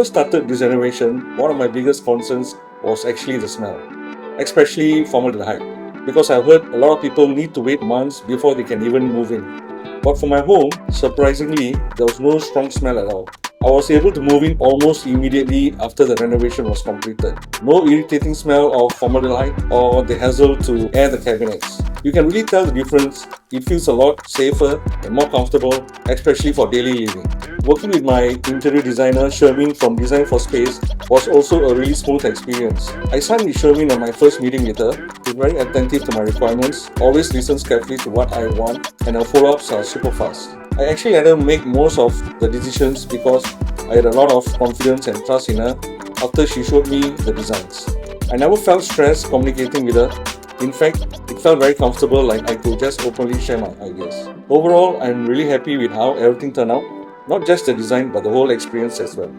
first started this renovation, one of my biggest concerns was actually the smell, especially formaldehyde, because I've heard a lot of people need to wait months before they can even move in. But for my home, surprisingly, there was no strong smell at all. I was able to move in almost immediately after the renovation was completed. No irritating smell of formaldehyde or the hassle to air the cabinets. You can really tell the difference. It feels a lot safer and more comfortable, especially for daily living. Working with my interior designer Shermin from Design for Space was also a really smooth experience. I signed with Shermin on my first meeting with her. She's very attentive to my requirements, always listens carefully to what I want, and her follow-ups are super fast. I actually let her make most of the decisions because I had a lot of confidence and trust in her after she showed me the designs. I never felt stressed communicating with her. In fact, it felt very comfortable, like I could just openly share my ideas. Overall, I'm really happy with how everything turned out. Not just the design, but the whole experience as well.